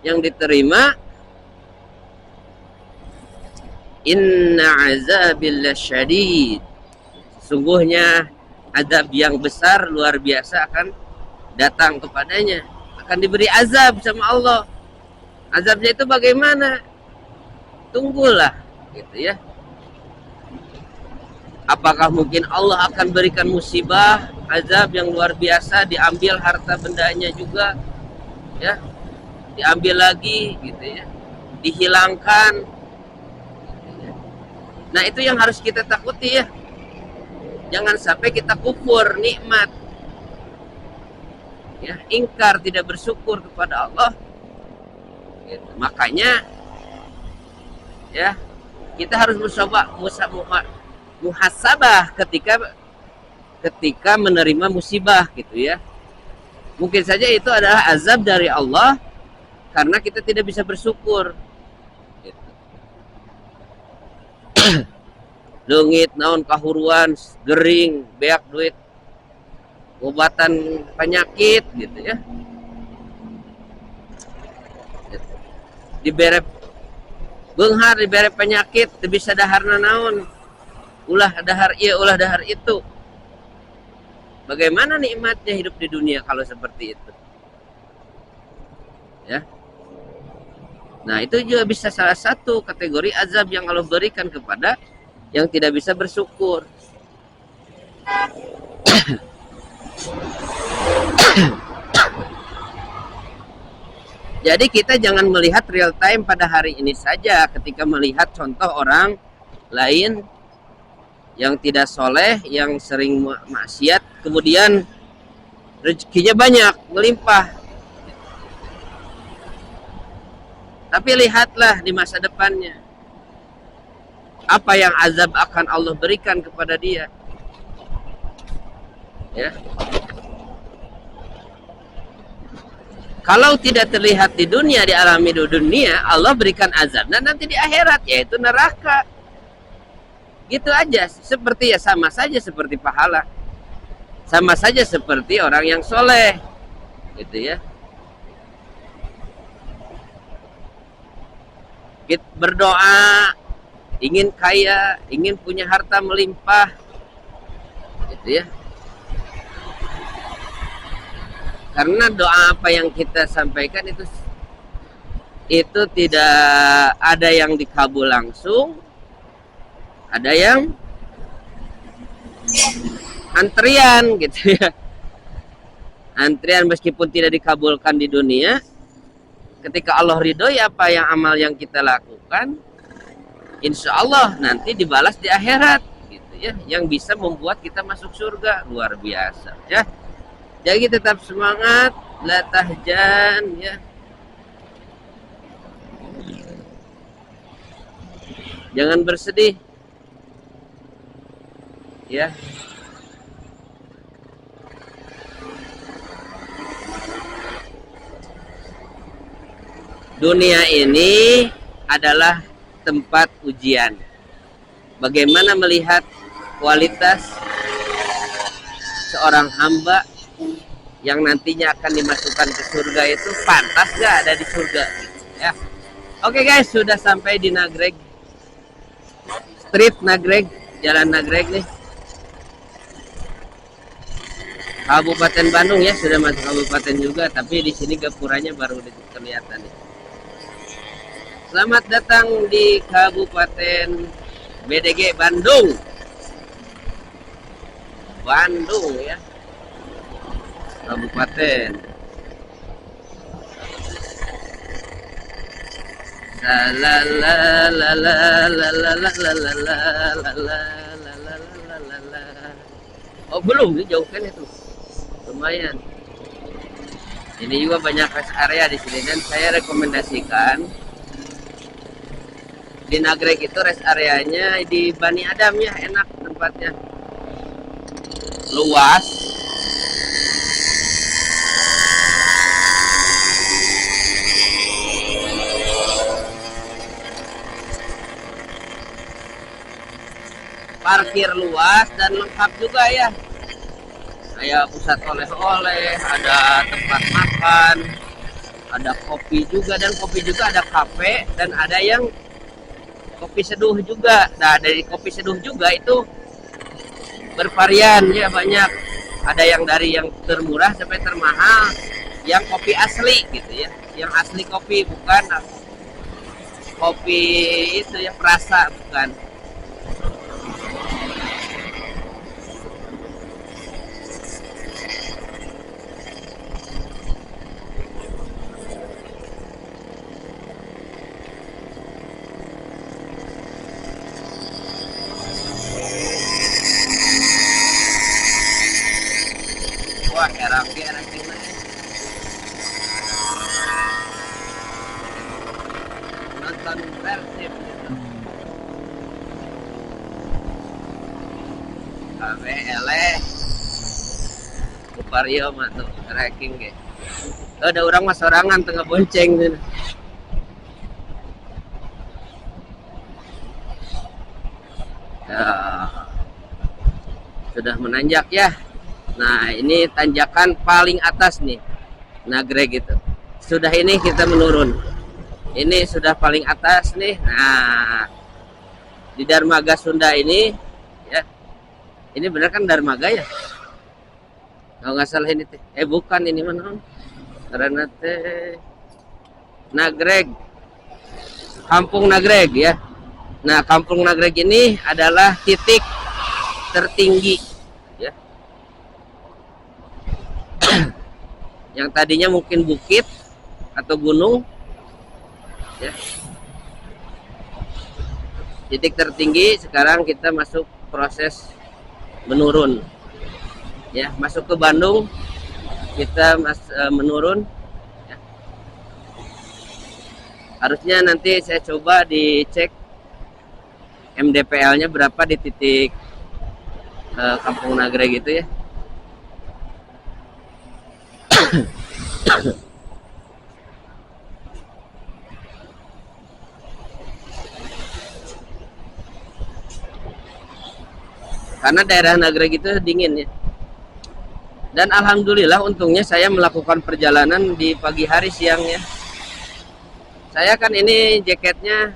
yang diterima, inna azabil syadid, sungguhnya azab yang besar luar biasa akan datang kepadanya, akan diberi azab sama Allah. Azabnya itu bagaimana? Tunggulah, gitu ya. Apakah mungkin Allah akan berikan musibah, azab yang luar biasa, diambil harta bendanya juga, ya, diambil lagi, gitu ya, dihilangkan. Nah, itu yang harus kita takuti ya. Jangan sampai kita kufur nikmat, ya, ingkar, tidak bersyukur kepada Allah. Gitu. Makanya, ya, kita harus muhasabah ketika menerima musibah, gitu ya. Mungkin saja itu adalah azab dari Allah karena kita tidak bisa bersyukur. Gitu. Leungit naon kahuruan, gering, beak duit, obatan penyakit, gitu ya. Gitu. Dibere beunghar, dibere penyakit, teu bisa daharna naon. Ulah dahar ieu, ulah dahar itu. Bagaimana nikmatnya hidup di dunia kalau seperti itu? Ya. Nah, itu juga bisa salah satu kategori azab yang Allah berikan kepada yang tidak bisa bersyukur. Jadi kita jangan melihat real time pada hari ini saja ketika melihat contoh orang lain yang tidak soleh, yang sering maksiat, kemudian rezekinya banyak, melimpah. Tapi lihatlah di masa depannya, apa yang azab akan Allah berikan kepada dia. Ya. Kalau tidak terlihat di dunia, dialami di dunia, Allah berikan azab. Nah, nanti di akhirat, yaitu neraka. Gitu aja, seperti ya, sama saja seperti pahala, sama saja seperti orang yang soleh, gitu ya. Kita berdoa, ingin kaya, ingin punya harta melimpah, gitu ya. Karena doa apa yang kita sampaikan itu tidak ada yang dikabul langsung, ada yang antrian, gitu ya. Antrian meskipun tidak dikabulkan di dunia, ketika Allah ridhoi apa yang amal yang kita lakukan, insya Allah nanti dibalas di akhirat, gitu ya, yang bisa membuat kita masuk surga. Luar biasa ya. Jadi tetap semangat, la tahjan, ya. Jangan bersedih, ya. Dunia ini adalah tempat ujian. Bagaimana melihat kualitas seorang hamba yang nantinya akan dimasukkan ke surga itu, pantas gak ada di surga, ya. Oke guys, sudah sampai di Nagreg, Street Nagreg, Jalan Nagreg nih, Kabupaten Bandung ya. Sudah masuk kabupaten juga, tapi di sini gapuranya baru kelihatan nih. Selamat datang di Kabupaten BDG Bandung, ya. Kabupaten. Oh belum, jauh kan itu, lumayan. Ini juga banyak rest area di sini dan saya rekomendasikan di Nagreg itu rest areanya di Bani Adam ya, enak tempatnya, luas. Parkir luas dan lengkap juga ya. Kayak pusat oleh-oleh, ada tempat makan, ada kopi juga, dan kopi juga ada kafe, dan ada yang kopi seduh juga. Nah, dari kopi seduh juga itu bervarian ya, banyak. Ada yang dari yang termurah sampai termahal, yang kopi asli gitu ya, yang asli kopi, bukan kopi itu yang perasa, bukan. Wah, heran nonton Persib gitu. KBL Kupario mah tuh ranking ge. Ada orang mas sorangan tengah bonceng gitu. Ya, sudah menanjak ya. Nah, ini tanjakan paling atas nih, Nagreg gitu. Sudah ini kita menurun. Ini sudah paling atas nih. Nah, di Darmaga Sunda ini, ya. Ini benar kan Darmaga ya? Kalau nggak salah ini teh. Bukan, ini mana? Karena teh Nagreg. Kampung Nagreg ya. Nah, Kampung Nagreg ini adalah titik tertinggi ya. Yang tadinya mungkin bukit atau gunung ya. Titik tertinggi, sekarang kita masuk proses menurun ya, masuk ke Bandung kita menurun ya. Harusnya nanti saya coba dicek MDPL nya berapa di titik Kampung Nagreg gitu ya. Karena daerah Nagreg itu dingin ya. Dan alhamdulillah untungnya saya melakukan perjalanan di pagi hari, siangnya. Saya kan ini jaketnya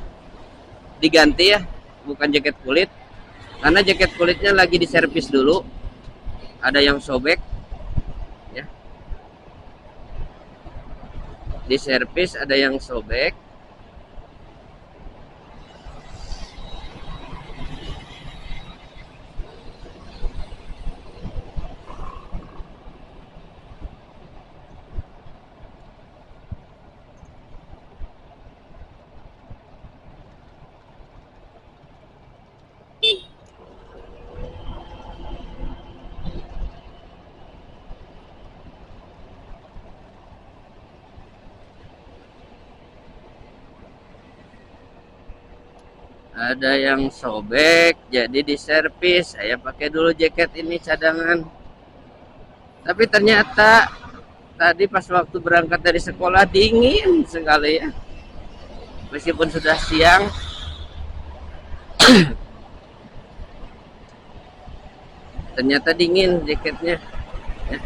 diganti ya, bukan jaket kulit. Karena jaket kulitnya lagi diservis dulu. Ada yang sobek ya. Diservis, ada yang sobek. Ada yang sobek, jadi diservis. Saya pakai dulu jaket ini cadangan. Tapi ternyata tadi pas waktu berangkat dari sekolah dingin sekali ya. Meskipun sudah siang. Ternyata dingin jaketnya ya.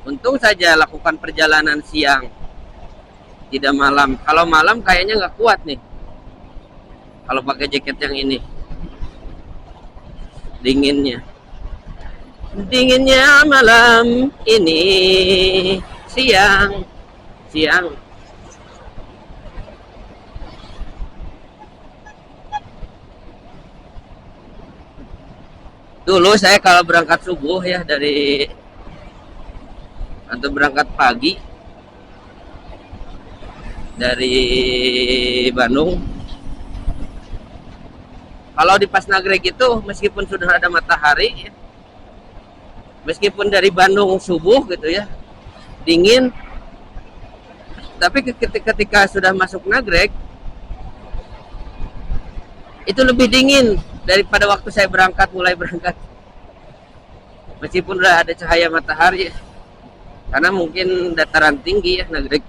Untung saja lakukan perjalanan siang, tidak malam. Kalau malam kayaknya nggak kuat nih, kalau pakai jaket yang ini. Dinginnya malam ini, siang. Dulu saya kalau berangkat subuh ya, atau berangkat pagi dari Bandung, kalau di Pas Nagreg itu meskipun sudah ada matahari ya, meskipun dari Bandung subuh gitu ya, dingin, tapi ketika sudah masuk Nagreg itu lebih dingin daripada waktu saya mulai berangkat. Meskipun udah ada cahaya matahari ya. Karena mungkin dataran tinggi ya Nagreg.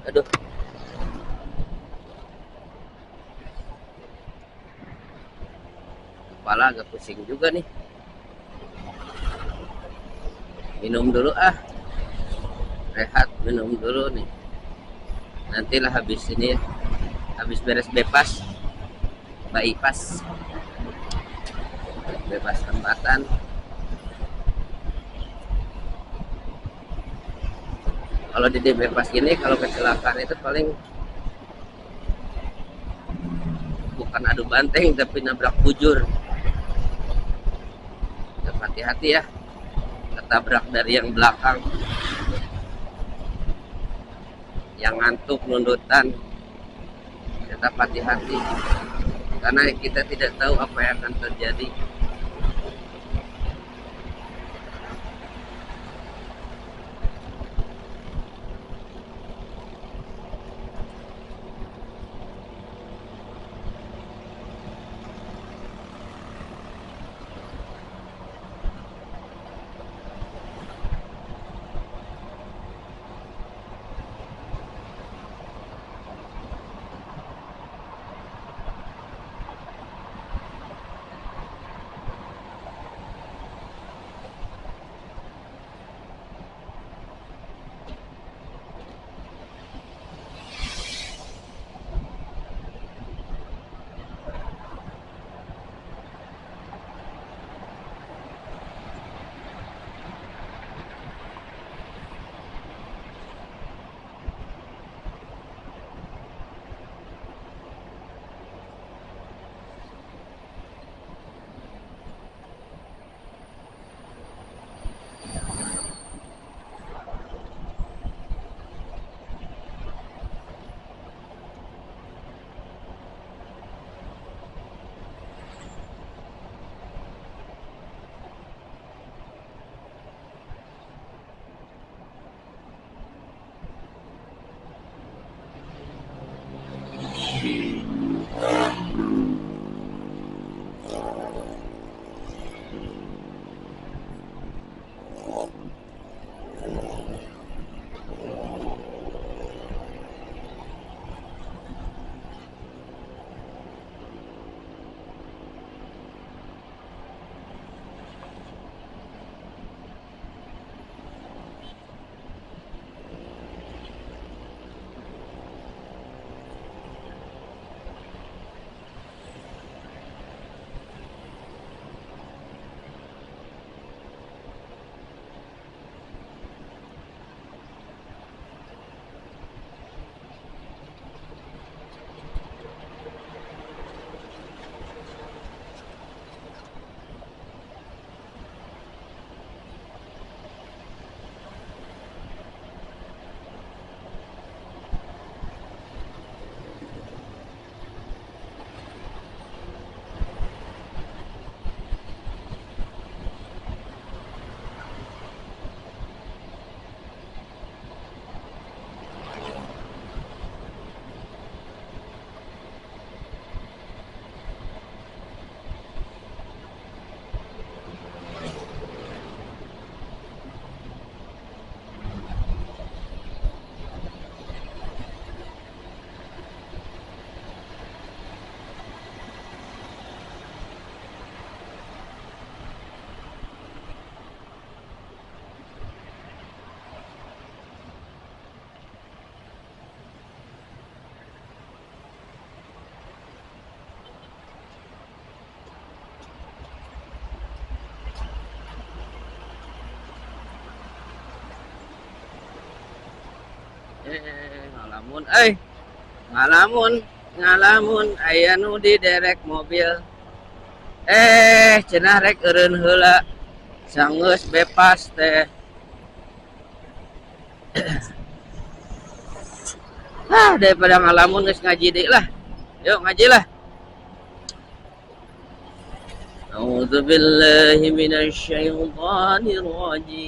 Aduh, kepala agak pusing juga nih. Minum dulu ah, rehat minum dulu nih. Nantilah habis ini ya, habis beres bepas, bypass, bebas hambatan. Kalau di bebas gini, kalau kecelakaan itu paling bukan adu banteng tapi nabrak bujur. Hati-hati ya, ketabrak dari yang belakang, yang ngantuk nundutan. Tetap hati-hati karena kita tidak tahu apa yang akan terjadi. Ngalamun, ngalamun, ngalamun, aya nu diderek mobil. Cenah rek eureun heula, sanggeus bepas teh. Daripada ngalamun geus ngaji deui lah. Yuk ngaji lah. A'udzu billahi minasy syaithanir rajim.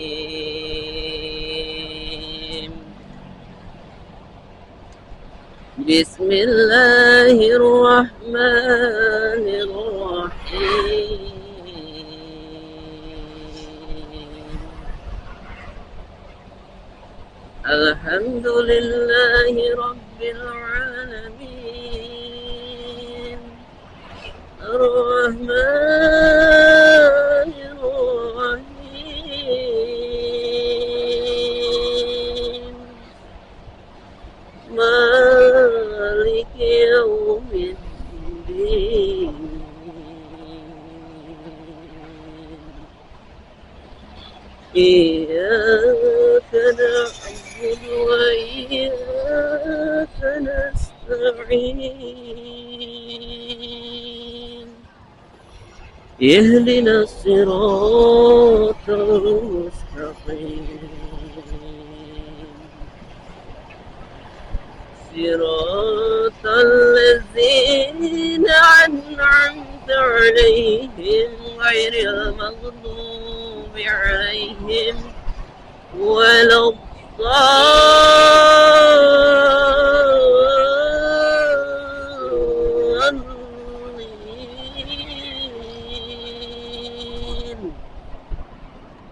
Bismillahirrahmanirrahim. الحمد لله رب العالمين الرحمن الرحيم مالك يوم الدين إياك نعبد وإياك نستعين اهدنا الصراط المستقيم صراط الذين أنعمت عليهم غير المغضوب عليهم ولا الضالين